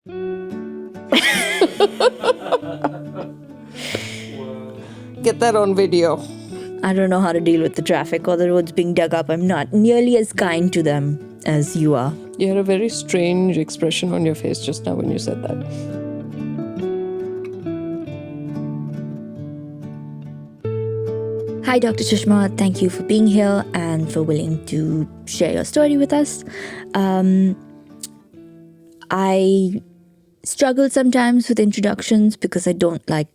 Get that on video. I don't know how to deal with the traffic or the roads being dug up. I'm not nearly as kind to them as you are. You had a very strange expression on your face just now when you said that. Hi, Dr. Sushma. Thank you for being here and for willing to share your story with us. I struggle sometimes with introductions because I don't like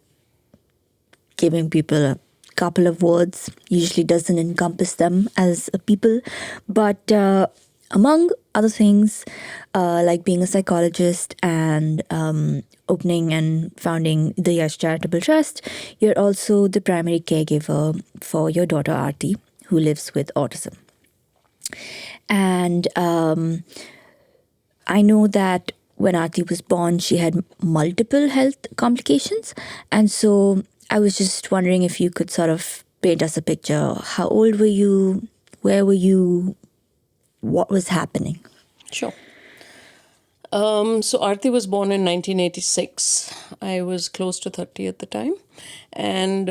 giving people a couple of words. Usually doesn't encompass them as a people. But among other things, like being a psychologist and opening and founding the Yash Charitable Trust, you're also the primary caregiver for your daughter Aarti, who lives with autism. And I know that when Aarti was born, she had multiple health complications. And so I was just wondering if you could sort of paint us a picture. How old were you? Where were you? What was happening? Sure. So Aarti was born in 1986. I was close to 30 at the time, and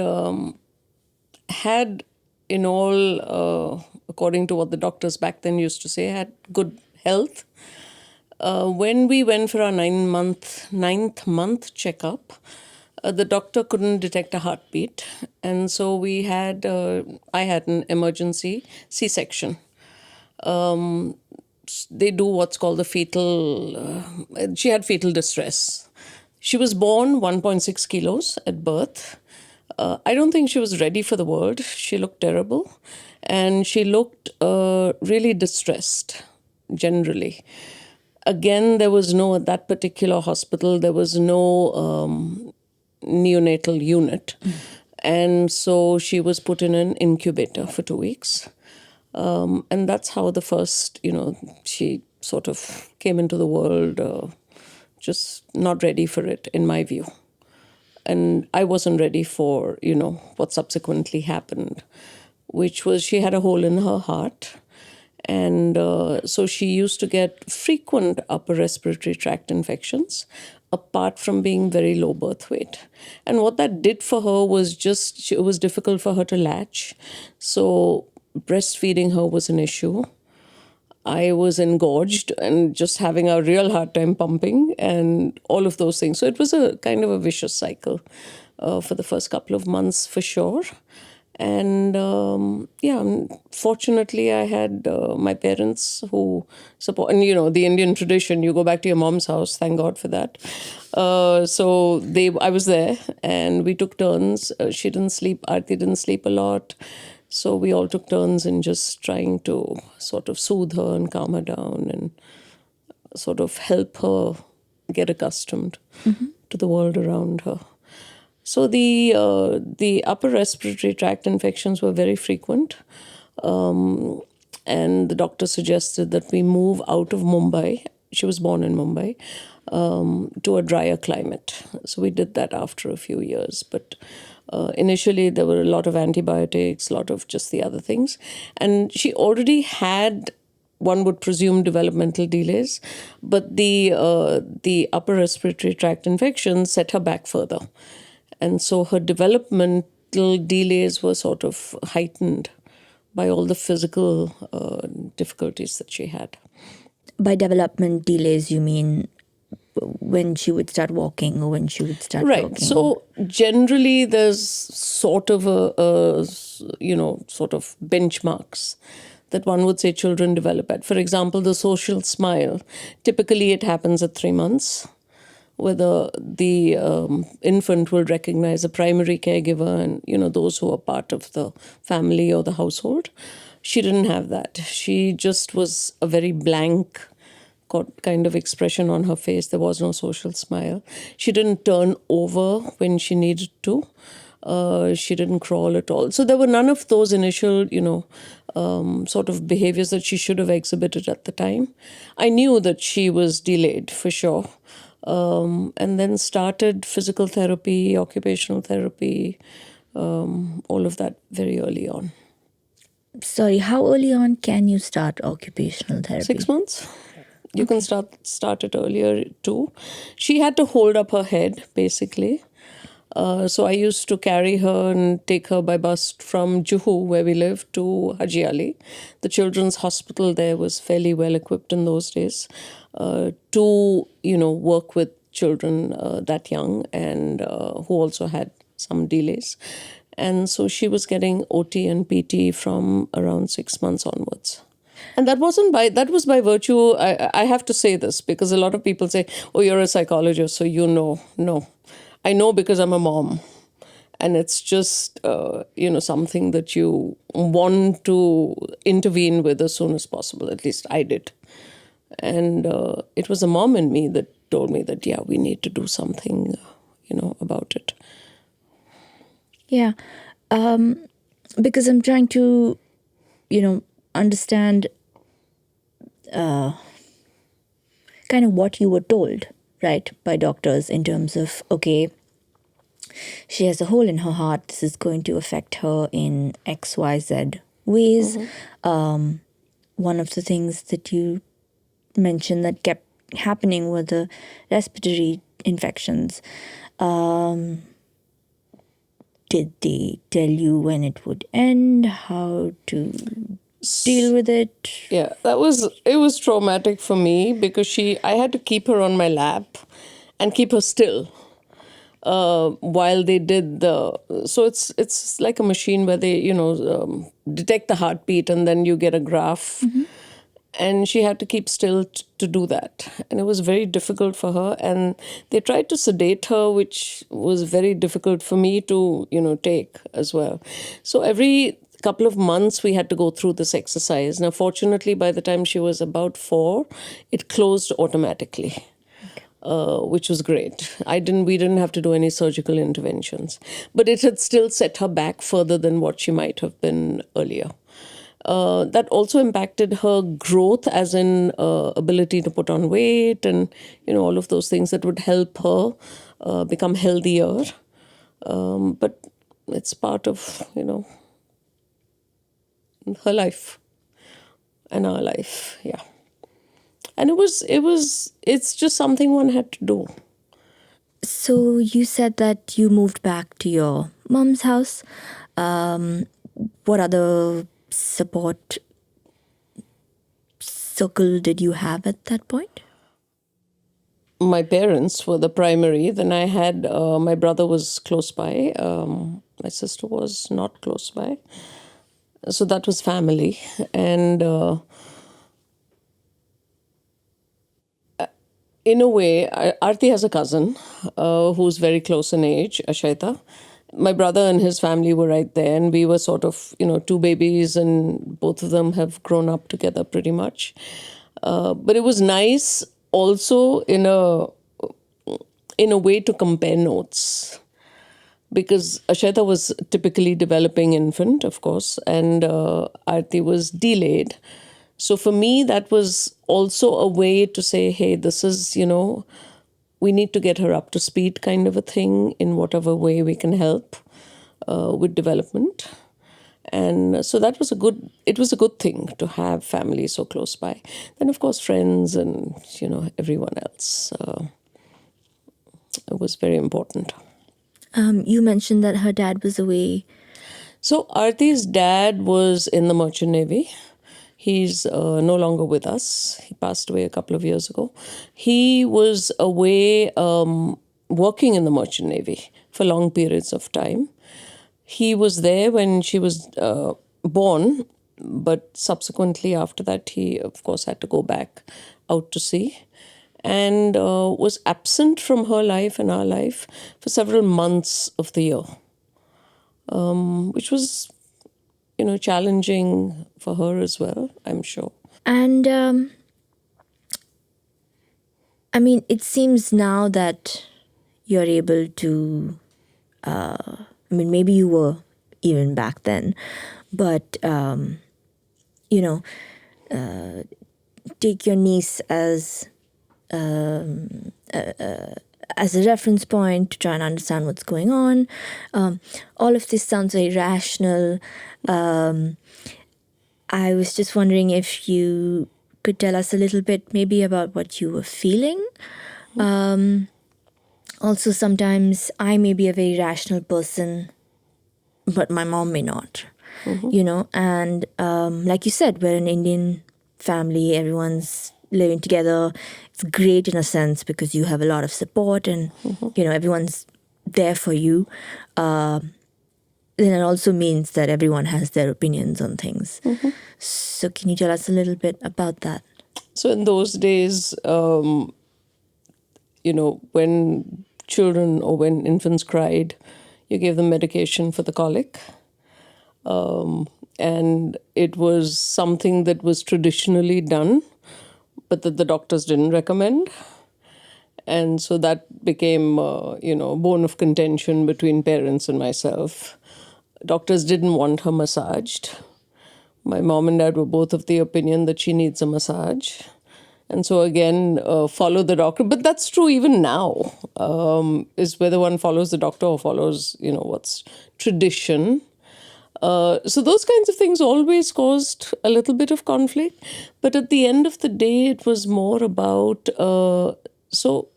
had in all, according to what the doctors back then used to say, had good health. When we went for our ninth month checkup, the doctor couldn't detect a heartbeat, and so I had an emergency C-section. They do what's called the fetal, she had fetal distress. She was born 1.6 kilos at birth. I don't think she was ready for the world. She looked terrible, and she looked really distressed, generally. Again, there was no, at that particular hospital, there was no neonatal unit. And so she was put in an incubator for 2 weeks. And that's how the first, she sort of came into the world, just not ready for it, in my view. And I wasn't ready for, what subsequently happened, which was she had a hole in her heart. And so she used to get frequent upper respiratory tract infections, apart from being very low birth weight. And what that did for her was it was difficult for her to latch. So breastfeeding her was an issue. I was engorged and just having a real hard time pumping and all of those things. So it was a kind of a vicious cycle for the first couple of months for sure. And fortunately, I had my parents who support, and the Indian tradition, you go back to your mom's house, thank God for that. So I was there and we took turns. She didn't sleep, Aarti didn't sleep a lot. So we all took turns in just trying to sort of soothe her and calm her down and sort of help her get accustomed to the world around her. So the upper respiratory tract infections were very frequent. And the doctor suggested that we move out of Mumbai. She was born in Mumbai, to a drier climate. So we did that after a few years. But initially there were a lot of antibiotics, a lot of just the other things. And she already had, one would presume, developmental delays. But the upper respiratory tract infection set her back further. And so her developmental delays were sort of heightened by all the physical difficulties that she had. By development delays, you mean when she would start walking or when she would start talking? Right. So generally there's sort of sort of benchmarks that one would say children develop at. For example, the social smile. Typically it happens at 3 months, whether the infant will recognize a primary caregiver and, those who are part of the family or the household. She didn't have that. She just was a very blank kind of expression on her face. There was no social smile. She didn't turn over when she needed to. She didn't crawl at all. So there were none of those initial, sort of behaviors that she should have exhibited at the time. I knew that she was delayed for sure. And then started physical therapy, occupational therapy, all of that very early on. Sorry, how early on can you start occupational therapy? 6 months. You can start it earlier too. She had to hold up her head, basically. So I used to carry her and take her by bus from Juhu, where we lived, to Haji Ali. The children's hospital there was fairly well equipped in those days to, work with children that young and who also had some delays. And so she was getting OT and PT from around 6 months onwards. And that was by virtue, I have to say this because a lot of people say, oh, you're a psychologist, so you know. No, I know because I'm a mom. And it's just, something that you want to intervene with as soon as possible. At least I did. And it was a mom in me that told me that, yeah, we need to do something, about it. Yeah. Because I'm trying to, understand kind of what you were told, right, by doctors in terms of, okay, she has a hole in her heart. This is going to affect her in X, Y, Z ways. One of the things that you mentioned that kept happening were the respiratory infections. Did they tell you when it would end, how to deal with it? Yeah, it was traumatic for me because I had to keep her on my lap and keep her still while they did so it's like a machine where they detect the heartbeat and then you get a graph. And she had to keep still to do that. And it was very difficult for her. And they tried to sedate her, which was very difficult for me to, take as well. So every couple of months, we had to go through this exercise. Now, fortunately, by the time she was about 4, it closed automatically. Which was great. We didn't have to do any surgical interventions. But it had still set her back further than what she might have been earlier. That also impacted her growth, as in ability to put on weight and all of those things that would help her become healthier. But it's part of her life and our life, yeah. And it's just something one had to do. So you said that you moved back to your mom's house. What other support circle did you have at that point? My parents were the primary. Then I had my brother was close by. My sister was not close by. So that was family. And in a way, Aarti has a cousin who's very close in age, Ashaita. My brother and his family were right there, and we were sort of, 2 babies, and both of them have grown up together pretty much. But it was nice also in a way to compare notes, because Asheta was typically developing infant, of course, and Aarti was delayed. So for me, that was also a way to say, hey, this is, we need to get her up to speed kind of a thing in whatever way we can help with development. And so it was a good thing to have family so close by. Then, of course, friends and, everyone else. It was very important. You mentioned that her dad was away. So Aarti's dad was in the Merchant Navy. He's no longer with us. He passed away a couple of years ago. He was away working in the Merchant Navy for long periods of time. He was there when she was born, but subsequently after that, he, of course, had to go back out to sea and was absent from her life and our life for several months of the year, which was, challenging for her as well, I'm sure. And I mean, it seems now that you're able to, maybe you were even back then, but, take your niece as a reference point to try and understand what's going on. All of this sounds very rational. I was just wondering if you could tell us a little bit maybe about what you were feeling. Also, sometimes I may be a very rational person, but my mom may not, and like you said, we're an Indian family, everyone's living together. It's great in a sense because you have a lot of support and, everyone's there for you. Then it also means that everyone has their opinions on things. So can you tell us a little bit about that? So in those days, when children or when infants cried, you gave them medication for the colic. And it was something that was traditionally done, but that the doctors didn't recommend. And so that became, a bone of contention between parents and myself. Doctors didn't want her massaged. My mom and dad were both of the opinion that she needs a massage. And so again, follow the doctor. But that's true even now, is whether one follows the doctor or follows, what's tradition. So those kinds of things always caused a little bit of conflict. But at the end of the day, it was more about, so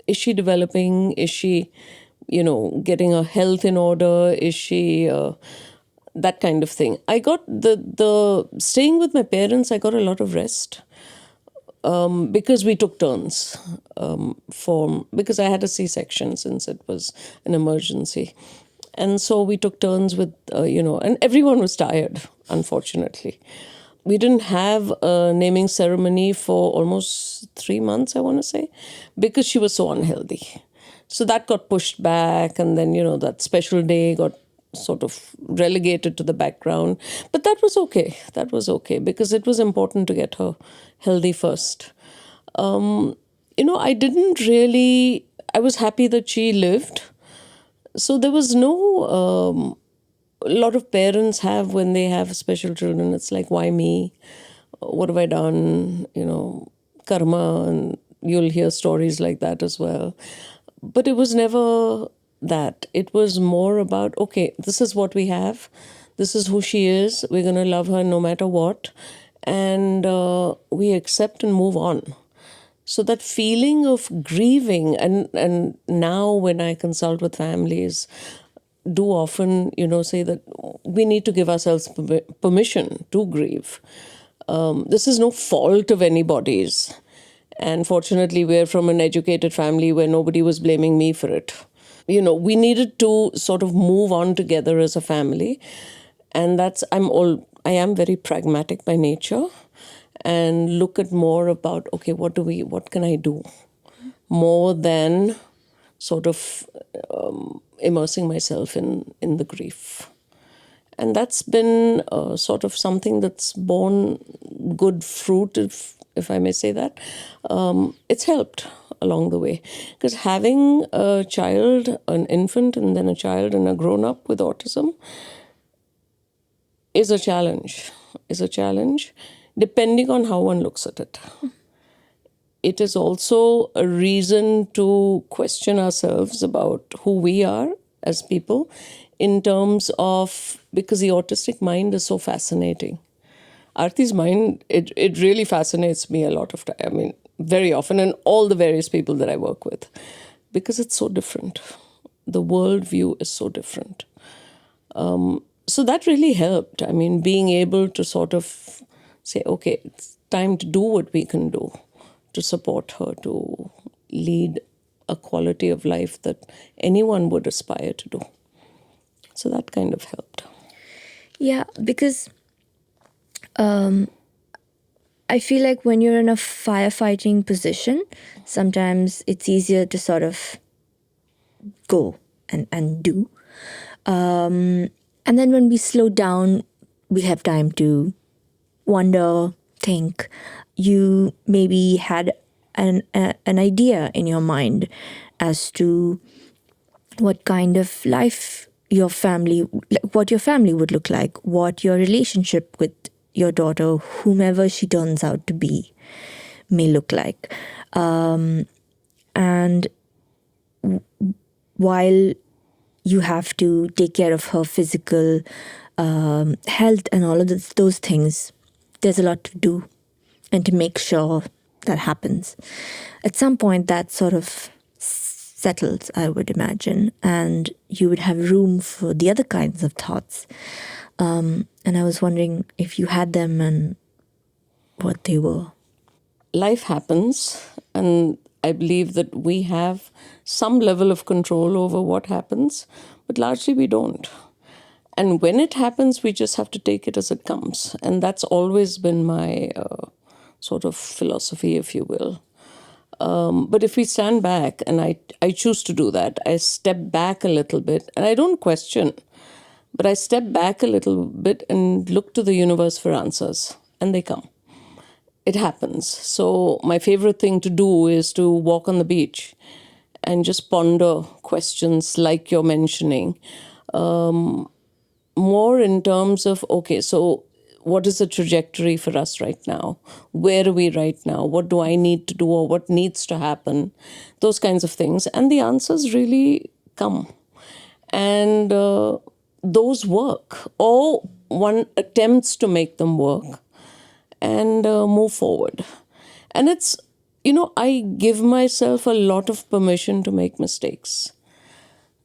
is she developing? Is she, getting her health in order? Is she... that kind of thing. I got the staying with my parents, I got a lot of rest. Because we took turns because I had a C-section since it was an emergency. And so we took turns with, and everyone was tired, unfortunately. We didn't have a naming ceremony for almost 3 months, I want to say, because she was so unhealthy. So that got pushed back, and then, that special day got sort of relegated to the background. But that was okay. That was okay because it was important to get her healthy first. I didn't really... I was happy that she lived. So there was no... a lot of parents have when they have special children. It's like, why me? What have I done? Karma. And you'll hear stories like that as well. But it was never that. It was more about, okay, this is what we have. This is who she is. We're going to love her no matter what. And we accept and move on. So that feeling of grieving, and now when I consult with families, do often, say that we need to give ourselves permission to grieve. This is no fault of anybody's. And fortunately, we're from an educated family where nobody was blaming me for it. We needed to sort of move on together as a family. And I am very pragmatic by nature and look at more about, okay, what can I do? More than sort of immersing myself in the grief. And that's been sort of something that's borne good fruit, if I may say that. It's helped along the way. Because having a child, an infant, and then a child and a grown-up with autism is a challenge, depending on how one looks at it. It is also a reason to question ourselves about who we are as people in terms of, because the autistic mind is so fascinating. Aarti's mind, it really fascinates me a lot of time. I mean, very often, and all the various people that I work with, because it's so different. The worldview is so different. So that really helped. I mean, being able to sort of say, okay, it's time to do what we can do to support her, to lead a quality of life that anyone would aspire to do. So that kind of helped. Yeah, because I feel like when you're in a firefighting position, sometimes it's easier to sort of go and do. And then when we slow down, we have time to wonder, think. You maybe had an idea in your mind as to what kind of life what your family would look like, what your relationship with your daughter, whomever she turns out to be, may look like. And while you have to take care of her physical health and all of those things, there's a lot to do. and to make sure that happens. At some point, that sort of settles, I would imagine, and you would have room for the other kinds of thoughts. And I was wondering if you had them and what they were. Life happens, and I believe that we have some level of control over what happens, but largely we don't. And when it happens, we just have to take it as it comes. And that's always been my sort of philosophy, if you will. But if we stand back, and I choose to do that, I step back a little bit, and I don't question, but I step back a little bit and look to the universe for answers, and they come. It happens. So my favorite thing to do is to walk on the beach and just ponder questions like you're mentioning. More in terms of, okay, so what is the trajectory for us right now? Where are we right now? What do I need to do, or what needs to happen? Those kinds of things. And the answers really come. And those work, or one attempts to make them work and move forward. And it's, I give myself a lot of permission to make mistakes.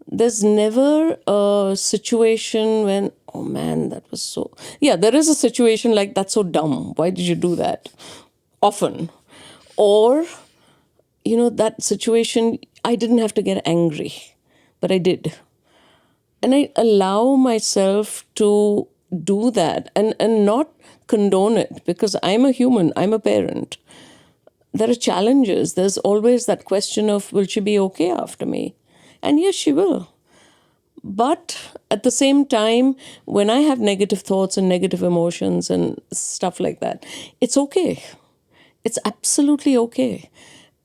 There's never a situation when, oh man, that was so. Yeah, there is a situation like, that's so dumb. Why did you do that? Often. Or, that situation, I didn't have to get angry, but I did. And I allow myself to do that and not condone it, because I'm a human, I'm a parent. There are challenges. There's always that question of, will she be okay after me? And yes, she will. But at the same time, when I have negative thoughts and negative emotions and stuff like that, it's okay. It's absolutely okay.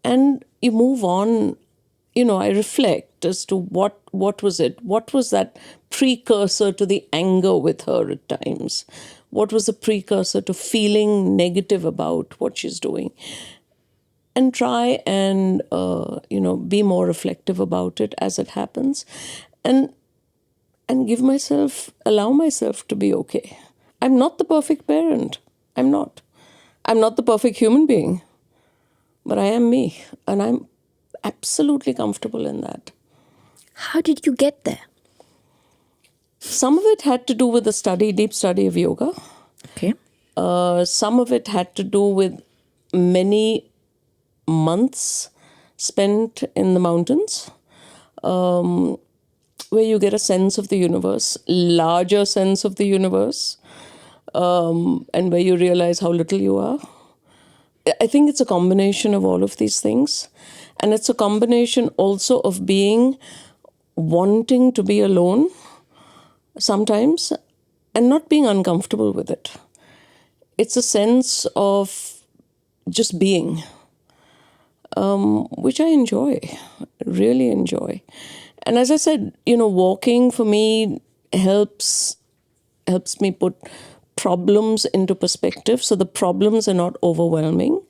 And you move on. I reflect as to what was it? What was that precursor to the anger with her at times? What was the precursor to feeling negative about what she's doing? And try and, be more reflective about it as it happens. And allow myself to be okay. I'm not the perfect parent. I'm not. I'm not the perfect human being. But I am me. And I'm absolutely comfortable in that. How did you get there? Some of it had to do with the deep study of yoga. Okay. Some of it had to do with many months spent in the mountains, where you get a sense of the universe, larger sense of the universe, and where you realize how little you are. I think it's a combination of all of these things. And it's a combination also of wanting to be alone sometimes and not being uncomfortable with it. It's a sense of just being, which I enjoy, really enjoy. And as I said, walking for me helps me put problems into perspective, so the problems are not overwhelming.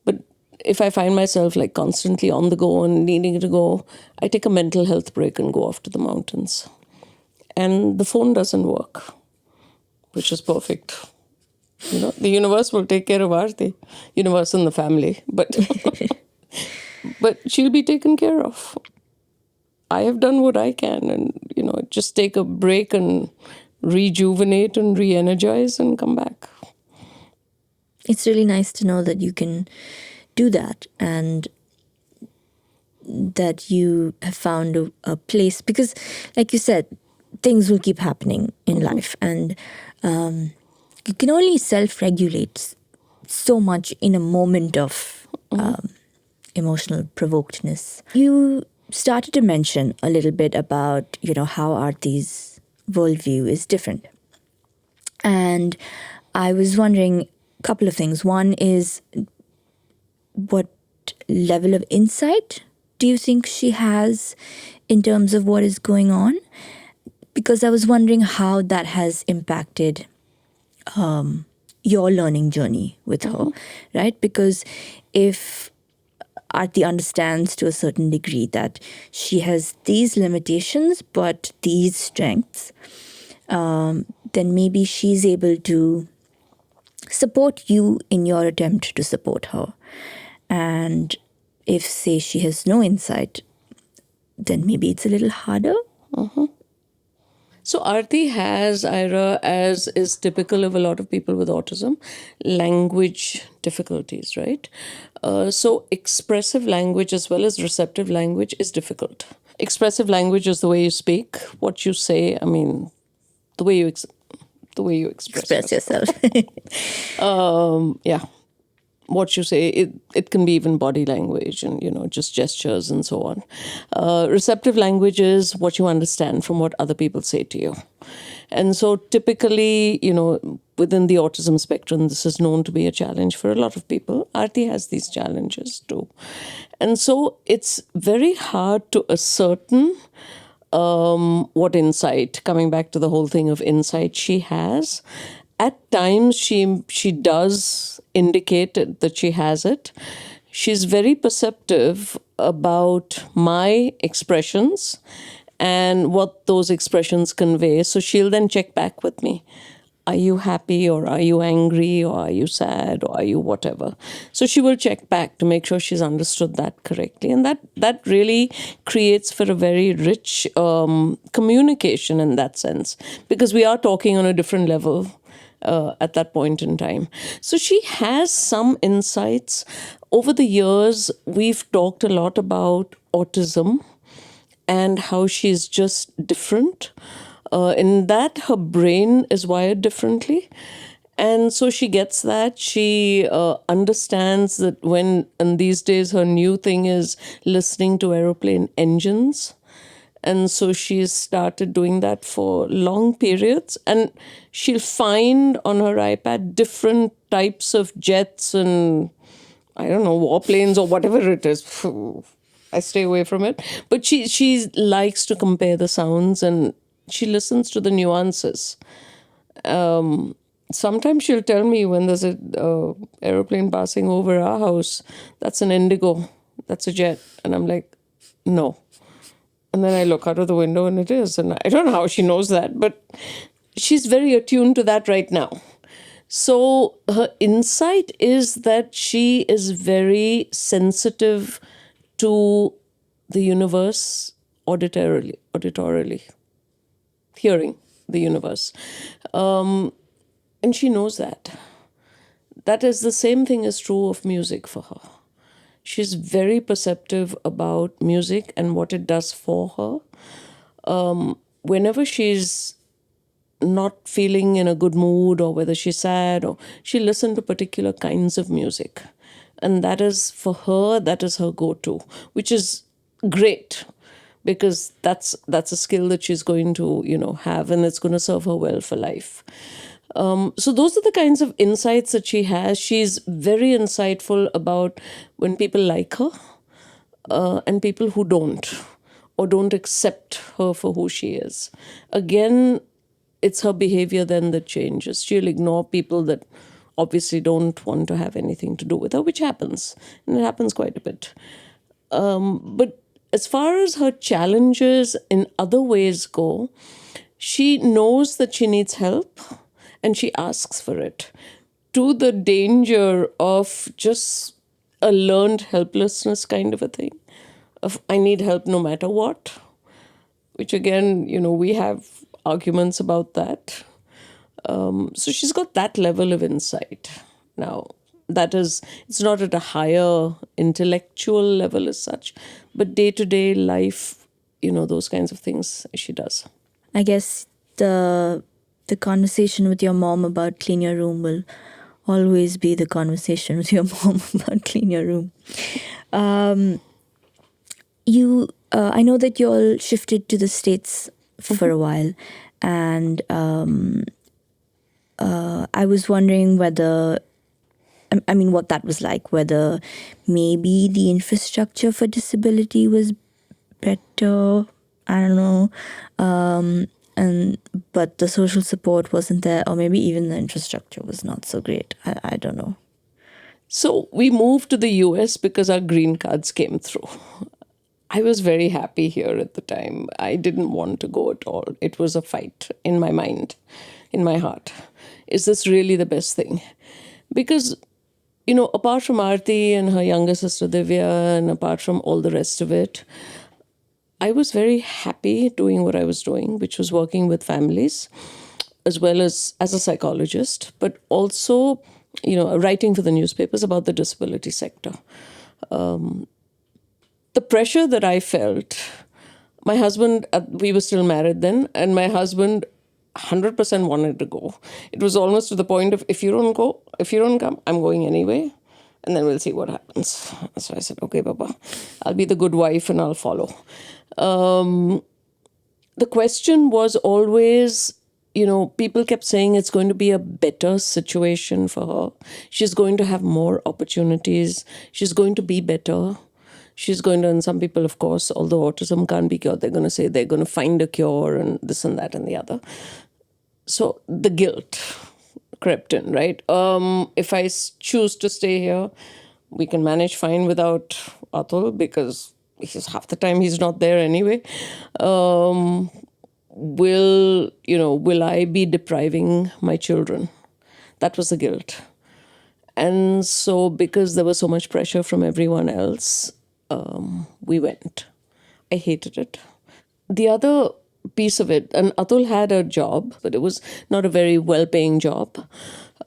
But if I find myself like constantly on the go and needing to go, I take a mental health break and go off to the mountains. And the phone doesn't work, which is perfect. The universe will take care of Aarti, universe and the family, but but she'll be taken care of. I have done what I can, and just take a break and rejuvenate and re-energize and come back. It's really nice to know that you can do that and that you have found a place, because like you said, things will keep happening in life, and you can only self-regulate so much in a moment of emotional provokedness. You started to mention a little bit about, how Aarti's worldview is different. And I was wondering a couple of things. One is, what level of insight do you think she has in terms of what is going on? Because I was wondering how that has impacted your learning journey with her, right? Because if Aarti understands to a certain degree that she has these limitations but these strengths, then maybe she's able to support you in your attempt to support her. And if, say, she has no insight, then maybe it's a little harder. So Aarti has, Ira, as is typical of a lot of people with autism, language difficulties, right? So expressive language as well as receptive language is difficult. Expressive language is the way you speak, what you say. I mean, the way you express Express yourself. yourself. Yeah, what you say, it can be even body language and just gestures and so on. Receptive language is what you understand from what other people say to you. And so typically, within the autism spectrum, this is known to be a challenge for a lot of people. Aarti has these challenges too. And so it's very hard to ascertain what insight, coming back to the whole thing of insight, she has. At times, she does indicate that she has it. She's very perceptive about my expressions and what those expressions convey. So she'll then check back with me. Are you happy, or are you angry, or are you sad, or are you whatever? So she will check back to make sure she's understood that correctly. And that really creates for a very rich communication in that sense, because we are talking on a different level at that point in time. So she has some insights. Over the years, we've talked a lot about autism and how she's just different. In that, her brain is wired differently. And so she gets that. She understands that and these days, her new thing is listening to aeroplane engines. And so she's started doing that for long periods. And she'll find on her iPad different types of jets and, I don't know, warplanes or whatever it is. I stay away from it. But she likes to compare the sounds, and she listens to the nuances. Sometimes she'll tell me when there's a aeroplane passing over our house, that's an indigo, that's a jet. And I'm like, no. And then I look out of the window and it is. And I don't know how she knows that, but she's very attuned to that right now. So her insight is that she is very sensitive to the universe auditorily, hearing the universe. And she knows that. That is the same thing is true of music for her. She's very perceptive about music and what it does for her. Whenever she's not feeling in a good mood, or whether she's sad, or she listens to particular kinds of music. And that is, for her, that is her go-to, which is great, because that's a skill that she's going to, have, and it's going to serve her well for life. So those are the kinds of insights that she has. She's very insightful about when people like her and people who don't, or don't accept her for who she is. Again, it's her behavior then that changes. She'll ignore people that obviously don't want to have anything to do with her, which happens. And it happens quite a bit. But as far as her challenges in other ways go, she knows that she needs help and she asks for it, to the danger of just a learned helplessness kind of a thing, of I need help no matter what, which again, we have arguments about that. So she's got that level of insight. Now, that is, it's not at a higher intellectual level as such, but day-to-day life, those kinds of things she does. I guess the conversation with your mom about clean your room will always be the conversation with your mom about clean your room. I know that you all shifted to the States for a while, and I was wondering whether, what that was like, whether maybe the infrastructure for disability was better, I don't know, but the social support wasn't there, or maybe even the infrastructure was not so great. I don't know. So we moved to the US because our green cards came through. I was very happy here at the time. I didn't want to go at all. It was a fight in my mind, in my heart. is this really the best thing? Because, apart from Aarti and her younger sister Divya, and apart from all the rest of it, I was very happy doing what I was doing, which was working with families, as well as a psychologist, but also, writing for the newspapers about the disability sector. The pressure that I felt, my husband, we were still married then, and my husband 100% wanted to go. It was almost to the point of, if you don't come, I'm going anyway, and then we'll see what happens. So I said, okay, Papa, I'll be the good wife and I'll follow. The question was always, people kept saying it's going to be a better situation for her. She's going to have more opportunities. She's going to be better. She's going to, and some people, of course, although autism can't be cured, they're going to say they're going to find a cure and this and that and the other. So the guilt crept in, right? If I choose to stay here, we can manage fine without Atul because half the time he's not there anyway. Will I be depriving my children? That was the guilt. And so because there was so much pressure from everyone else, we went. I hated it. The other piece of it, and Atul had a job, but it was not a very well-paying job.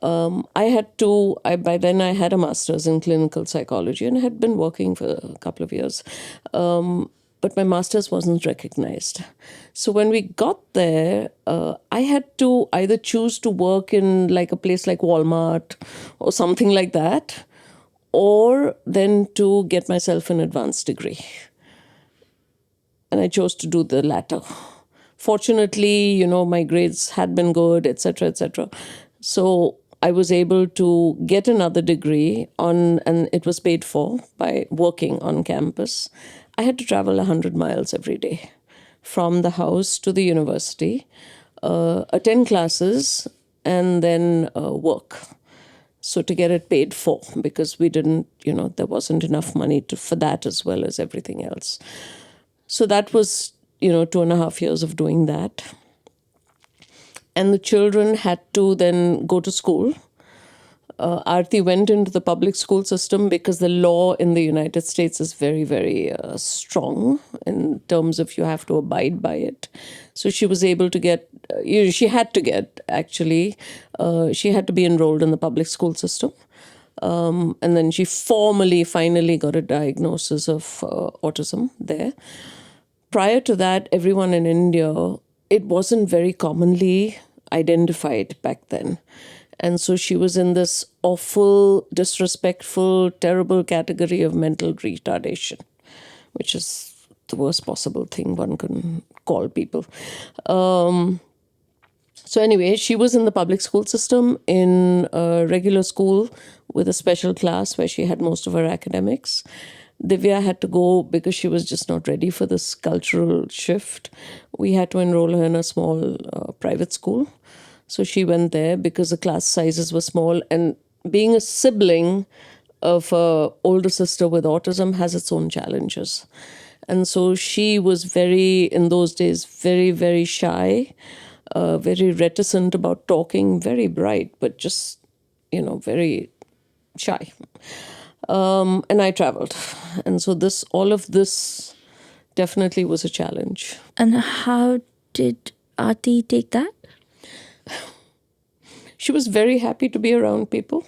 By then I had a master's in clinical psychology and had been working for a couple of years. But my master's wasn't recognized. So when we got there, I had to either choose to work in like a place like Walmart or something like that, or then to get myself an advanced degree. And I chose to do the latter. Fortunately, my grades had been good, etc., etc. So I was able to get another degree and it was paid for by working on campus. I had to travel 100 miles every day from the house to the university, attend classes, and then work. So to get it paid for, because we didn't, there wasn't enough money for that as well as everything else. So that was, 2.5 years of doing that. And the children had to then go to school. Aarti went into the public school system because the law in the United States is very, very strong in terms of you have to abide by it. So she was able to get, she had to be enrolled in the public school system. And then she finally got a diagnosis of autism there. Prior to that, everyone in India, it wasn't very commonly identified back then. And so she was in this awful, disrespectful, terrible category of mental retardation, which is the worst possible thing one can call people. So anyway, she was in the public school system in a regular school with a special class where she had most of her academics. Divya had to go because she was just not ready for this cultural shift. We had to enroll her in a small private school. So she went there because the class sizes were small. And being a sibling of an older sister with autism has its own challenges. And so she was in those days, very, very shy, very reticent about talking, very bright, but just, very shy. And I traveled. And so all of this definitely was a challenge. And how did Aarti take that? She was very happy to be around people.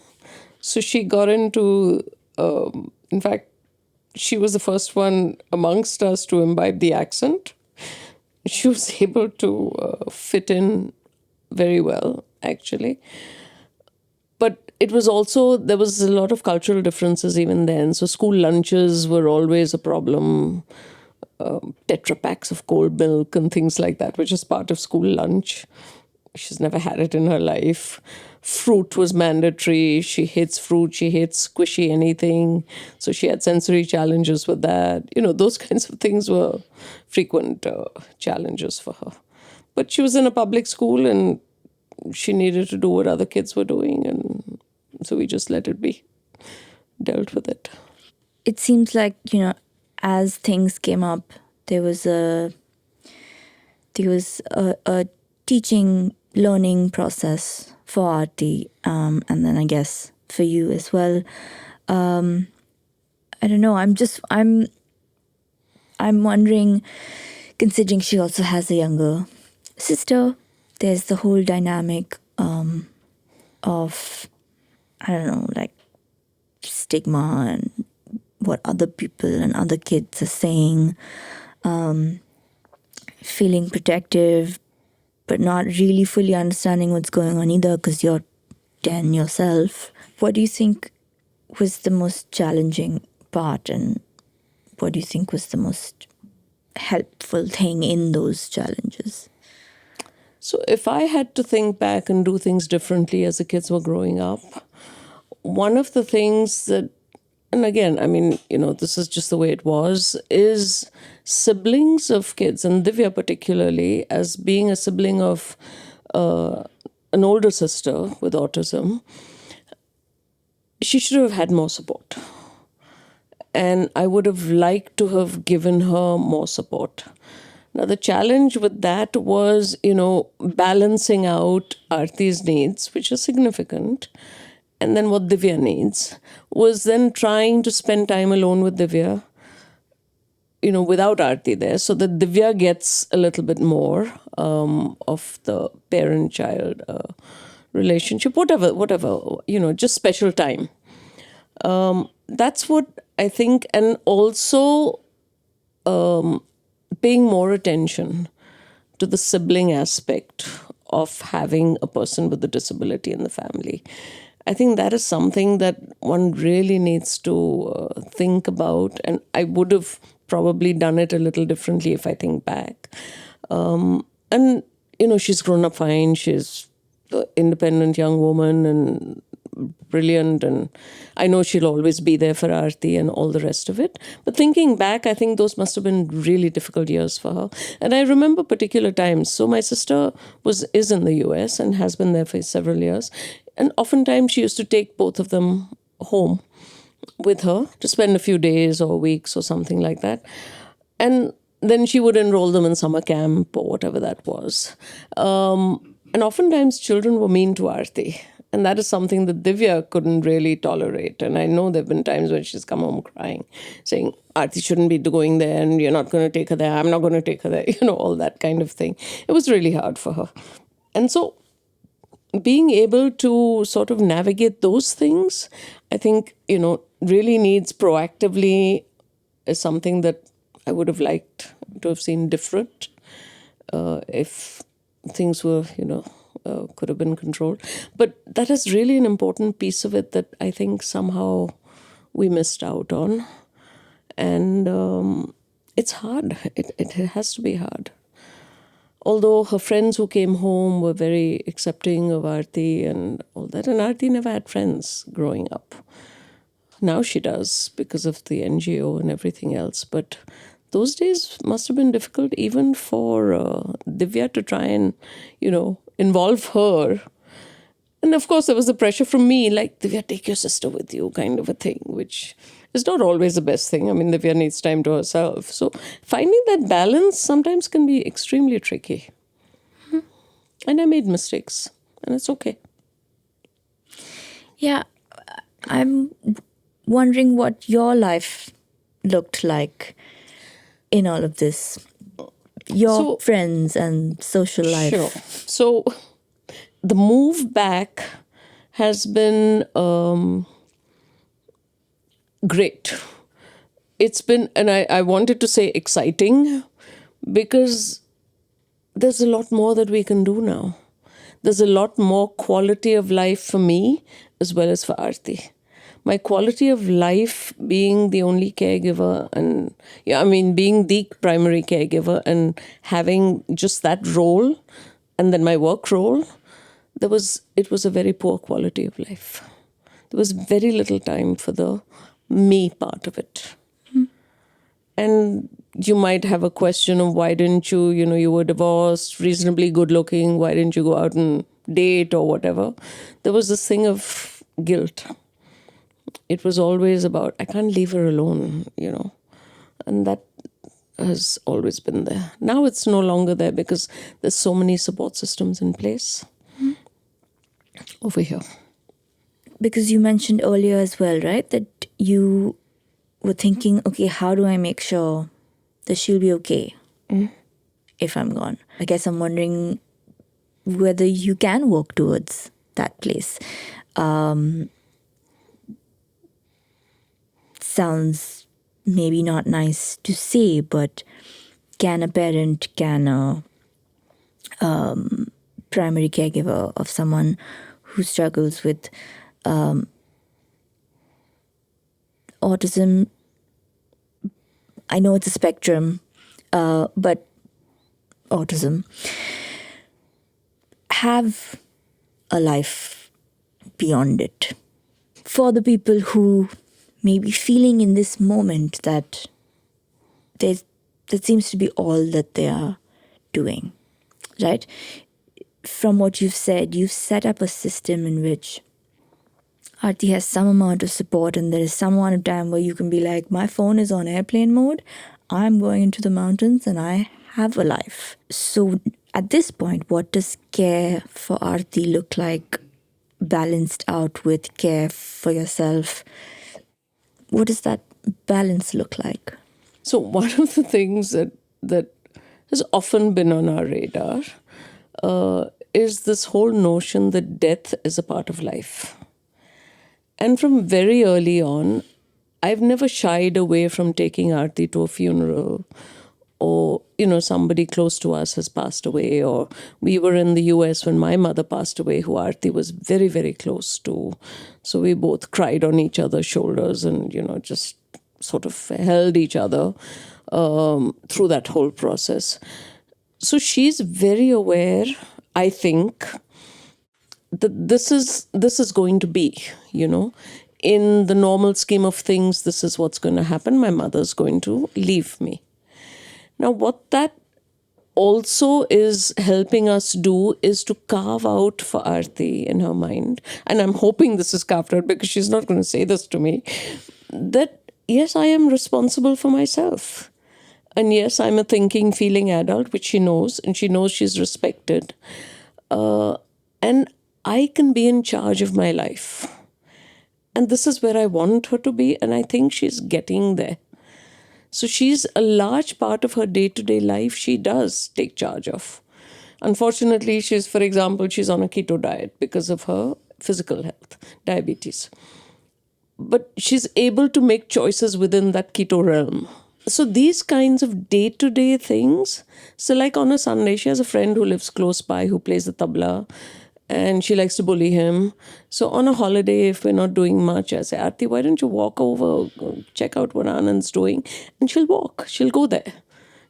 So she got into, in fact, she was the first one amongst us to imbibe the accent. She was able to fit in very well, actually. But it was also, there was a lot of cultural differences even then. So school lunches were always a problem. Tetra packs of cold milk and things like that, which is part of school lunch. She's never had it in her life. Fruit was mandatory. She hates fruit. She hates squishy anything. So she had sensory challenges with that. Those kinds of things were frequent challenges for her. But she was in a public school and she needed to do what other kids were doing. And so we just let it be, dealt with it. It seems like, as things came up, there was a teaching, learning process for Aarti, and then I guess for you as well. I don't know. I'm wondering, considering she also has a younger sister, there's the whole dynamic of, I don't know, like stigma and what other people and other kids are saying, feeling protective, but not really fully understanding what's going on either because you're 10 yourself. What do you think was the most challenging part, and what do you think was the most helpful thing in those challenges? So if I had to think back and do things differently as the kids were growing up, one of the things that, and again, I mean, this is just the way it was, is siblings of kids, and Divya particularly, as being a sibling of an older sister with autism, she should have had more support. And I would have liked to have given her more support. Now, the challenge with that was, balancing out Aarti's needs, which are significant, and then what Divya needs, was then trying to spend time alone with Divya, without Aarti there, so that Divya gets a little bit more of the parent-child relationship, whatever, just special time. That's what I think, and also paying more attention to the sibling aspect of having a person with a disability in the family. I think that is something that one really needs to think about, and I would have probably done it a little differently if I think back. And, she's grown up fine. She's an independent young woman and brilliant, and I know she'll always be there for Aarti and all the rest of it. But thinking back, I think those must have been really difficult years for her. And I remember particular times. So my sister is in the US and has been there for several years. And oftentimes she used to take both of them home with her to spend a few days or weeks or something like that. And then she would enroll them in summer camp or whatever that was. And oftentimes children were mean to Aarti. And that is something that Divya couldn't really tolerate. And I know there have been times when she's come home crying, saying, Aarti shouldn't be going there, and you're not going to take her there. I'm not going to take her there, all that kind of thing. It was really hard for her. And so being able to sort of navigate those things, I think, really needs proactively is something that I would have liked to have seen different if things were, could have been controlled. But that is really an important piece of it that I think somehow we missed out on. And it's hard. It has to be hard. Although her friends who came home were very accepting of Aarti and all that. And Aarti never had friends growing up. Now she does because of the NGO and everything else. But those days must have been difficult even for Divya to try and, involve her. And of course, there was the pressure from me, like, Divya, take your sister with you, kind of a thing, which is not always the best thing. I mean, Divya needs time to herself. So finding that balance sometimes can be extremely tricky. And I made mistakes, and it's okay. Yeah, I'm wondering what your life looked like in all of this. Your friends and social life. Sure. So the move back has been great. It's been, and I wanted to say exciting, because there's a lot more that we can do now. There's a lot more quality of life for me as well as for Aarti. My quality of life being the only caregiver and, being the primary caregiver and having just that role and then my work role, it was a very poor quality of life. There was very little time for the me part of it. And you might have a question of why didn't you, you were divorced, reasonably good looking, why didn't you go out and date or whatever? There was this thing of guilt. It was always about, I can't leave her alone, and that has always been there. Now it's no longer there because there's so many support systems in place. over here. Because you mentioned earlier as well, right, that you were thinking, okay, how do I make sure that she'll be okay if I'm gone? I guess I'm wondering whether you can work towards that place. Sounds maybe not nice to say, but can a parent, can a primary caregiver of someone who struggles with autism, I know it's a spectrum, but autism, have a life beyond it? For the people who may be feeling in this moment that that seems to be all that they are doing, right? From what you've said, you've set up a system in which Aarti has some amount of support, and there is some amount of time where you can be like, my phone is on airplane mode, I'm going into the mountains, and I have a life. So at this point, what does care for Aarti look like, balanced out with care for yourself? What does that balance look like? So one of the things that has often been on our radar is this whole notion that death is a part of life. And from very early on, I've never shied away from taking Aarti to a funeral, or, somebody close to us has passed away, or we were in the US when my mother passed away, who Aarti was very, very close to. So we both cried on each other's shoulders and, just sort of held each other through that whole process. So she's very aware, I think, that this is going to be, in the normal scheme of things, this is what's going to happen. My mother's going to leave me. Now, what that also is helping us do is to carve out for Aarti in her mind, and I'm hoping this is carved out because she's not going to say this to me, that yes, I am responsible for myself. And yes, I'm a thinking, feeling adult, which she knows, and she knows she's respected. And I can be in charge of my life. And this is where I want her to be, and I think she's getting there. So she's a large part of her day-to-day life she does take charge of. Unfortunately, for example, she's on a keto diet because of her physical health, diabetes. But she's able to make choices within that keto realm. So these kinds of day-to-day things, so like on a Sunday, she has a friend who lives close by who plays the tabla, and she likes to bully him. So on a holiday, if we're not doing much, I say, Aarti, why don't you walk over, check out what Anand's doing? And she'll walk. She'll go there.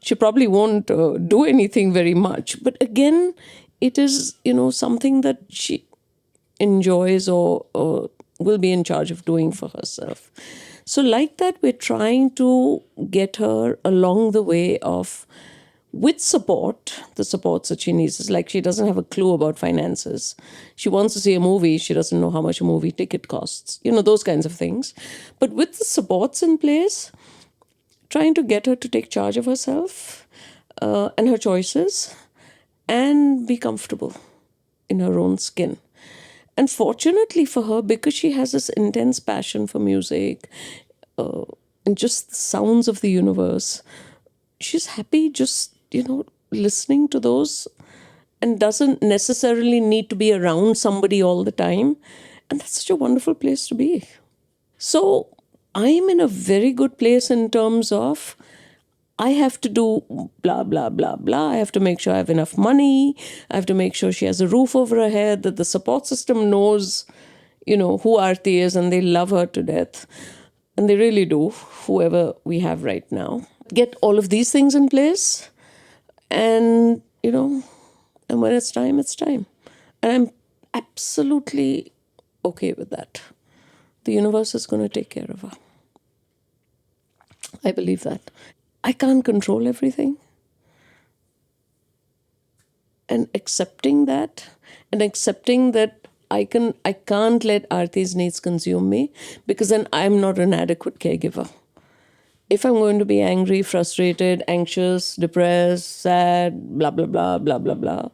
She probably won't do anything very much. But again, it is, something that she enjoys or will be in charge of doing for herself. So like that, we're trying to get her along the way of, with support, the supports that she needs. Is like she doesn't have a clue about finances. She wants to see a movie. She doesn't know how much a movie ticket costs. Those kinds of things. But with the supports in place, trying to get her to take charge of herself and her choices and be comfortable in her own skin. And fortunately for her, because she has this intense passion for music and just the sounds of the universe, she's happy just listening to those and doesn't necessarily need to be around somebody all the time. And that's such a wonderful place to be. So I'm in a very good place in terms of I have to do blah, blah, blah, blah. I have to make sure I have enough money. I have to make sure she has a roof over her head, that the support system knows, who Aarti is, and they love her to death. And they really do, whoever we have right now. Get all of these things in place. And, and when it's time, it's time. And I'm absolutely okay with that. The universe is going to take care of her. I believe that. I can't control everything. And accepting that, and accepting that I can't let Aarti's needs consume me, because then I'm not an adequate caregiver. If I'm going to be angry, frustrated, anxious, depressed, sad, blah, blah, blah, blah, blah, blah,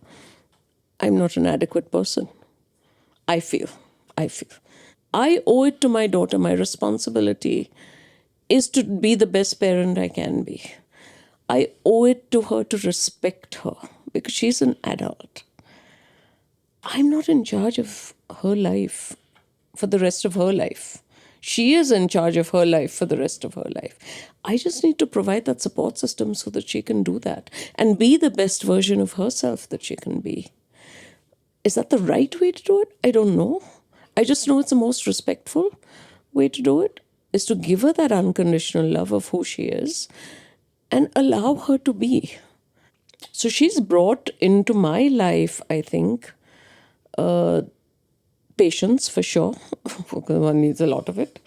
I'm not an adequate person. I feel. I feel. I owe it to my daughter. My responsibility is to be the best parent I can be. I owe it to her to respect her because she's an adult. I'm not in charge of her life for the rest of her life. She is in charge of her life for the rest of her life. I just need to provide that support system so that she can do that and be the best version of herself that she can be. Is that the right way to do it? I don't know. I just know it's the most respectful way to do it, is to give her that unconditional love of who she is and allow her to be. So she's brought into my life, I think, patience for sure, because one needs a lot of it.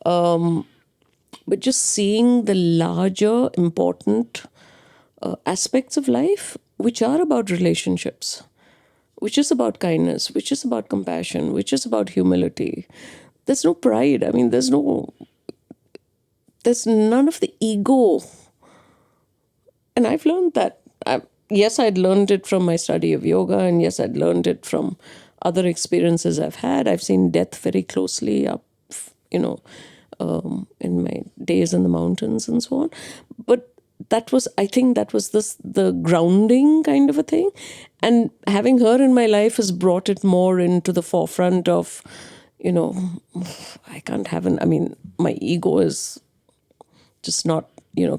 But just seeing the larger, important aspects of life, which are about relationships, which is about kindness, which is about compassion, which is about humility. There's no pride. I mean, there's none of the ego. And I've learned that. Yes, I'd learned it from my study of yoga, and yes, I'd learned it from other experiences I've had. I've seen death very closely up, in my days in the mountains and so on. But I think that was the grounding kind of a thing. And having her in my life has brought it more into the forefront of, my ego is just not,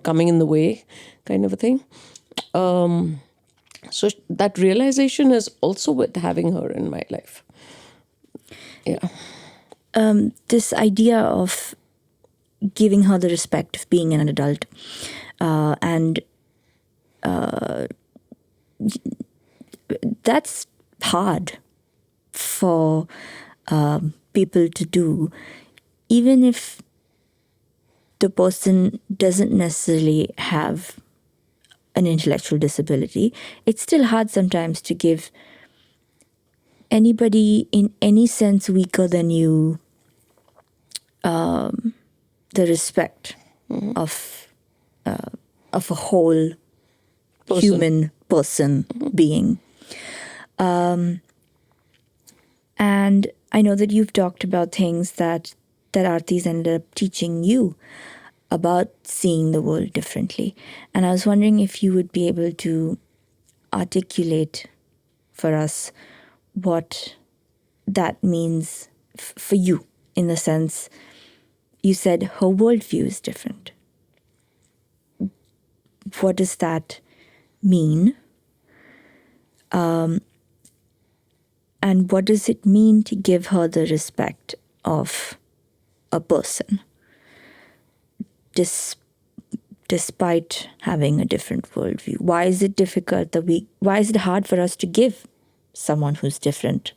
coming in the way kind of a thing. So that realization is also with having her in my life. Yeah. This idea of giving her the respect of being an adult, and that's hard for people to do, even if the person doesn't necessarily have an intellectual disability. It's still hard sometimes to give anybody in any sense weaker than you the respect of a whole human person being. And I know that you've talked about things that Aarti's ended up teaching you about seeing the world differently. And I was wondering if you would be able to articulate for us what that means for you, in the sense you said her worldview is different. What does that mean? And what does it mean to give her the respect of a person, despite having a different worldview? Why is it difficult why is it hard for us to give someone who's different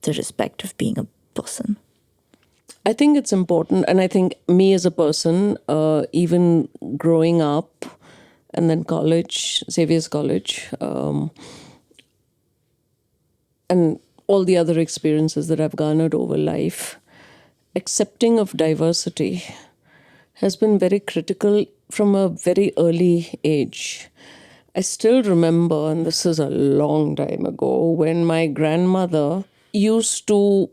the respect of being a person? I think it's important. And I think me as a person, even growing up and then college, Xavier's College, and all the other experiences that I've garnered over life, accepting of diversity has been very critical from a very early age. I still remember, and this is a long time ago, when my grandmother used to,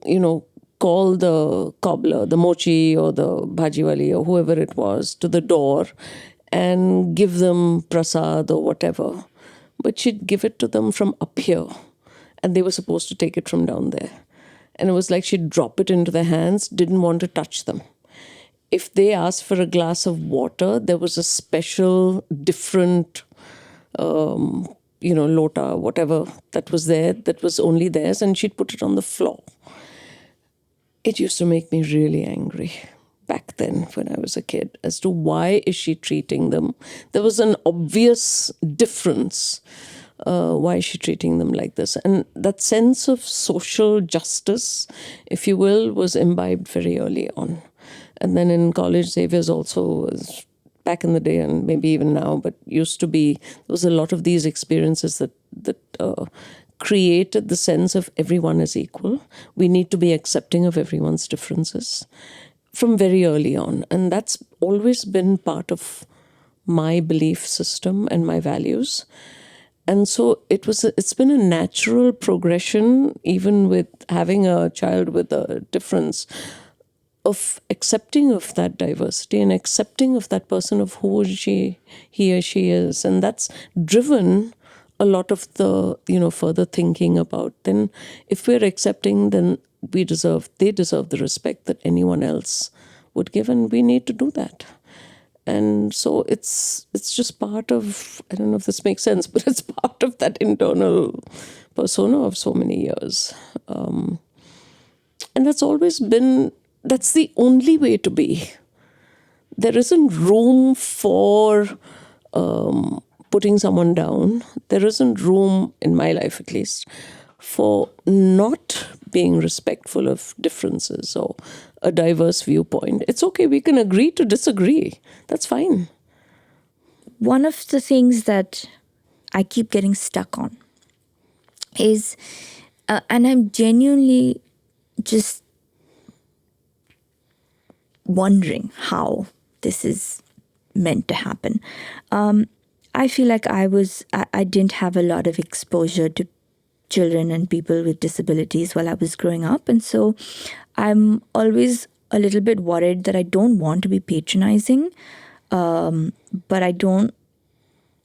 call the cobbler, the mochi or the bhajiwali or whoever it was, to the door and give them prasad or whatever. But she'd give it to them from up here, and they were supposed to take it from down there. And it was like she'd drop it into their hands, didn't want to touch them. If they asked for a glass of water, there was a special, different, lota, whatever that was there, that was only theirs, and she'd put it on the floor. It used to make me really angry back then when I was a kid as to why is she treating them. There was an obvious difference. Why is she treating them like this? And that sense of social justice, if you will, was imbibed very early on. And then in college, Xavier's also was, back in the day and maybe even now, but used to be, there was a lot of these experiences that created the sense of everyone is equal. We need to be accepting of everyone's differences from very early on. And that's always been part of my belief system and my values. And so it's been a natural progression, even with having a child with a difference, of accepting of that diversity and accepting of that person of who he or she is. And that's driven a lot of the further thinking about, then if we're accepting, then they deserve the respect that anyone else would give, and we need to do that. And so it's just part of, I don't know if this makes sense, but it's part of that internal persona of so many years. And that's the only way to be. There isn't room for putting someone down. There isn't room, in my life at least, for not being respectful of differences or a diverse viewpoint. It's okay, we can agree to disagree. That's fine. One of the things that I keep getting stuck on is, and I'm genuinely just wondering how this is meant to happen. I feel like I didn't have a lot of exposure to children and people with disabilities while I was growing up. And so I'm always a little bit worried that I don't want to be patronizing, but I don't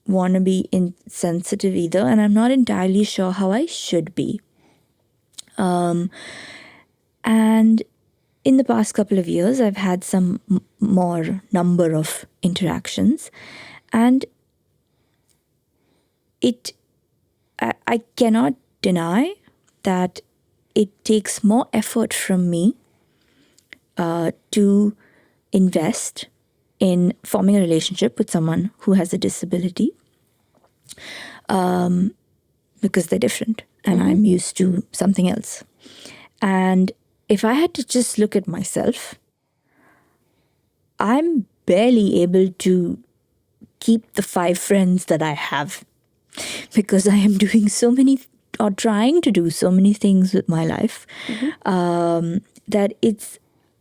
want to be insensitive either. And I'm not entirely sure how I should be. And in the past couple of years, I've had some more number of interactions. And I cannot deny that it takes more effort from me to invest in forming a relationship with someone who has a disability, because they're different and I'm used to something else. And if I had to just look at myself, I'm barely able to keep the 5 friends that I have, because I am doing so many, or trying to do so many things with my life, that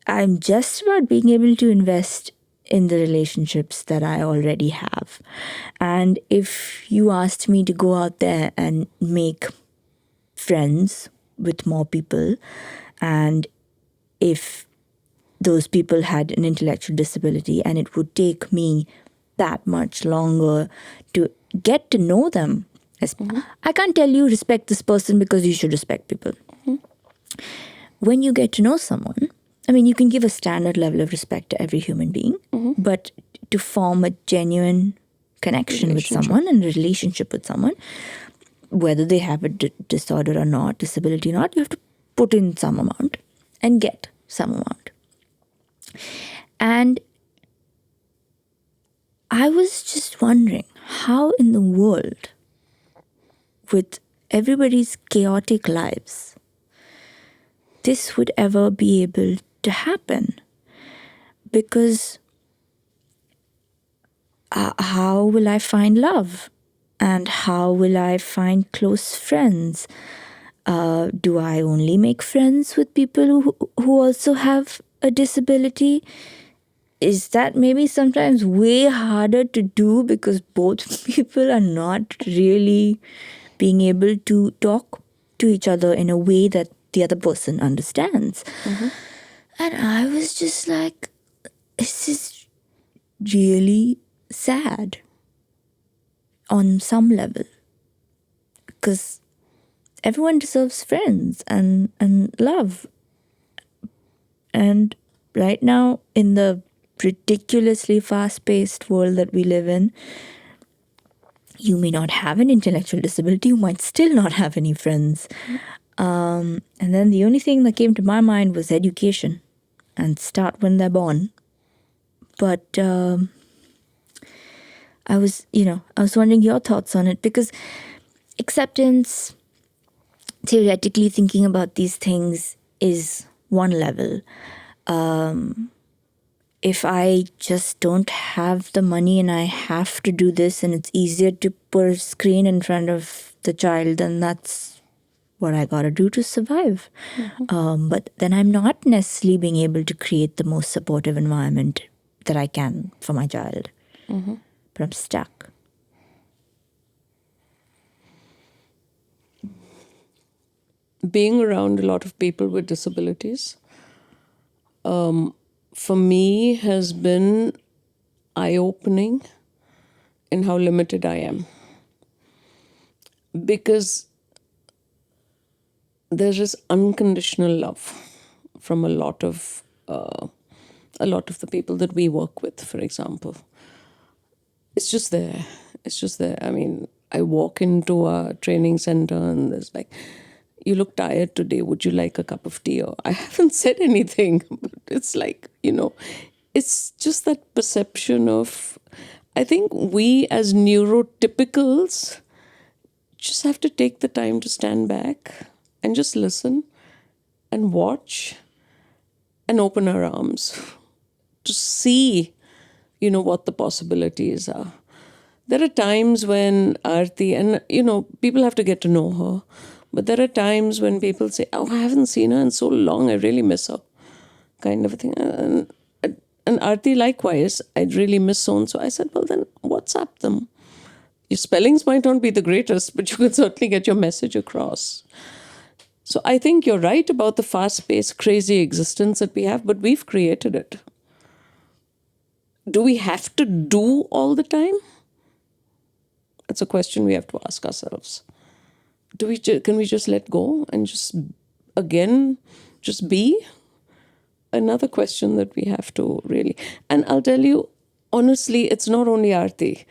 I'm just about being able to invest in the relationships that I already have. And if you asked me to go out there and make friends with more people, and if those people had an intellectual disability, and it would take me that much longer to get to know them. I can't tell you respect this person, because you should respect people. When you get to know someone, I mean, you can give a standard level of respect to every human being, but to form a genuine connection with someone and a relationship with someone, whether they have a disorder or not, disability or not, you have to put in some amount and get some amount. And I was just wondering how in the world, with everybody's chaotic lives, this would ever be able to happen. Because how will I find love? And how will I find close friends? Do I only make friends with people who also have a disability? Is that maybe sometimes way harder to do, because both people are not really being able to talk to each other in a way that the other person understands? And I was just like, this is really sad on some level, because everyone deserves friends and love. And right now, in the ridiculously fast-paced world that we live in, you may not have an intellectual disability, you might still not have any friends. And then the only thing that came to my mind was education, and start when they're born. But I was wondering your thoughts on it, because acceptance, theoretically thinking about these things, is one level. If I just don't have the money and I have to do this, and it's easier to put a screen in front of the child, then that's what I gotta do to survive. But then I'm not necessarily being able to create the most supportive environment that I can for my child. But I'm stuck. being around a lot of people with disabilities, for me, has been eye-opening in how limited I am. Because there is unconditional love from a lot of the people that we work with, for example. It's just there. It's just there. I mean, I walk into a training center and there's like, you look tired today. Would you like a cup of tea? Or I haven't said anything, but it's like, it's just that perception of, I think we as neurotypicals just have to take the time to stand back and just listen and watch and open our arms to see, what the possibilities are. There are times when Aarti, and, people have to get to know her, but there are times when people say, oh, I haven't seen her in so long, I really miss her, kind of a thing. And Aarti, likewise, I really miss so-and-so. I said, well, then WhatsApp them. Your spellings might not be the greatest, but you can certainly get your message across. So I think you're right about the fast-paced, crazy existence that we have, but we've created it. Do we have to do all the time? That's a question we have to ask ourselves. Can we just let go and just be? Another question that we have to really... And I'll tell you, honestly, it's not only Aarti.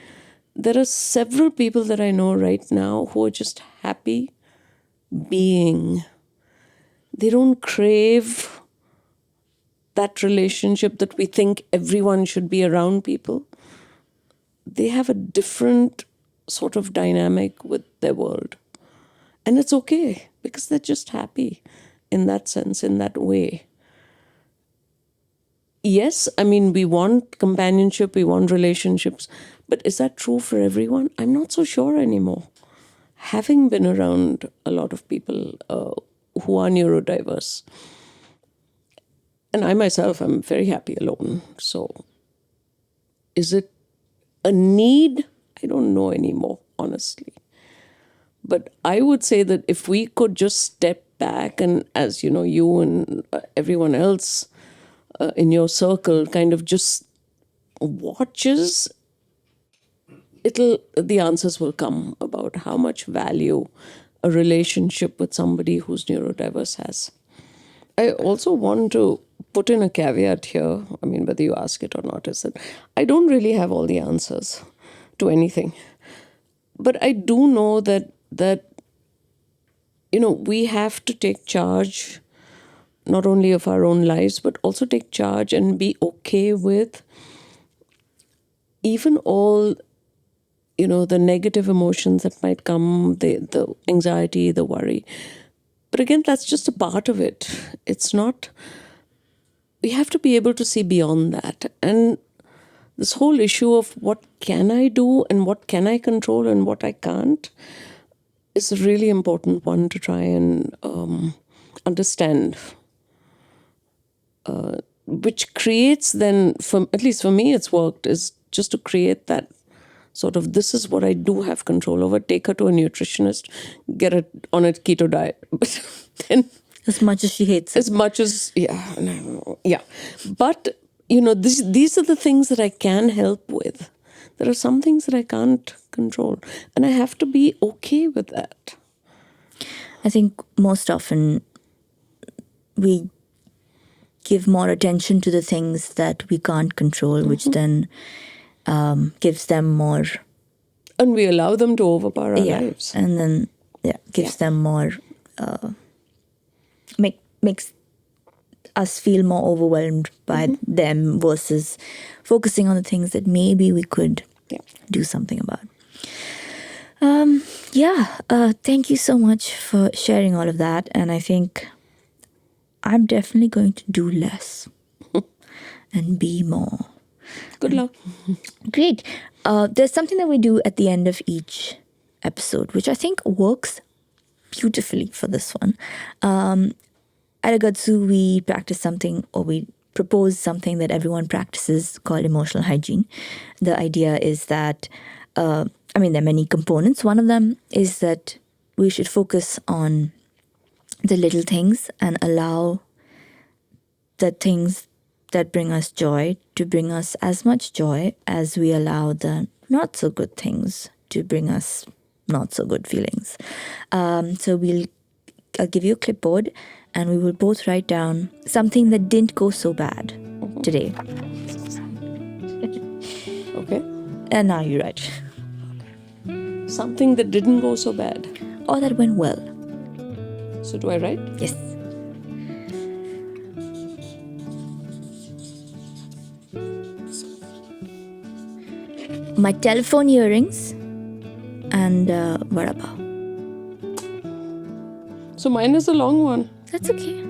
There are several people that I know right now who are just happy being. They don't crave that relationship that we think everyone should be around people. They have a different sort of dynamic with their world. And it's okay because they're just happy in that sense, in that way. Yes, I mean, we want companionship, we want relationships, but is that true for everyone? I'm not so sure anymore. Having been around a lot of people who are neurodiverse, and I myself am very happy alone. So is it a need? I don't know anymore, honestly. But I would say that if we could just step back and, as you and everyone else in your circle kind of just watches, the answers will come about how much value a relationship with somebody who's neurodiverse has. I also want to put in a caveat here, I mean, whether you ask it or not, is that I don't really have all the answers to anything. But I do know that we have to take charge not only of our own lives, but also take charge and be okay with even all, the negative emotions that might come, the anxiety, the worry. But again, that's just a part of it. It's not, we have to be able to see beyond that. And this whole issue of what can I do and what can I control and what I can't is a really important one to try and understand. Which creates then, at least for me it's worked, is just to create that sort of, this is what I do have control over. Take her to a nutritionist, get her on a keto diet. But then, as much as she hates it. As much as, yeah. But, these are the things that I can help with. There are some things that I can't control. And I have to be okay with that. I think most often we give more attention to the things that we can't control, which then gives them more. And we allow them to overpower our lives. And then, gives them more, makes us feel more overwhelmed by them versus focusing on the things that maybe we could do something about. Thank you so much for sharing all of that. And I think I'm definitely going to do less and be more. Good luck. Great. There's something that we do at the end of each episode, which I think works beautifully for this one. At Agatsu, we practice something, or we propose something that everyone practices called emotional hygiene. The idea is that, there are many components. One of them is that we should focus on the little things and allow the things that bring us joy to bring us as much joy as we allow the not so good things to bring us not so good feelings. So I'll give you a clipboard and we will both write down something that didn't go so bad today. Okay. And now you write. Something that didn't go so bad. Or that went well. So do I write? Yes. My telephone earrings and vada pav. So mine is a long one. That's okay.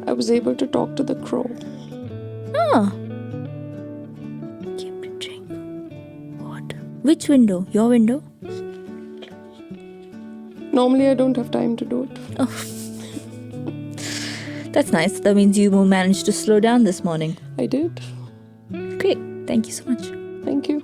I was able to talk to the crow. Oh. Keep it drink. Water. Which window? Your window? Normally I don't have time to do it. Oh. That's nice. That means you managed to slow down this morning. I did. Great. Thank you so much. Thank you.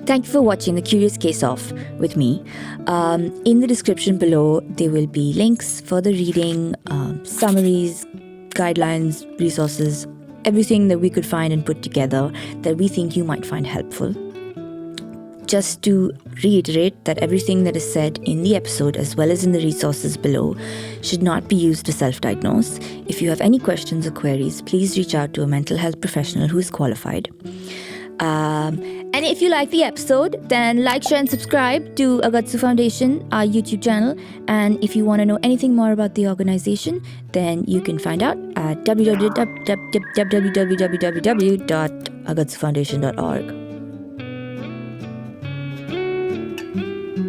Thank you for watching The Curious Case Off with me. In the description below, there will be links, further reading, summaries, guidelines, resources, everything that we could find and put together that we think you might find helpful. Just to reiterate that everything that is said in the episode as well as in the resources below should not be used to self-diagnose. If you have any questions or queries, please reach out to a mental health professional who is qualified. And if you like the episode, then like, share and subscribe to Agatsu Foundation, our YouTube channel. And if you want to know anything more about the organization, then you can find out at www.agatsufoundation.org.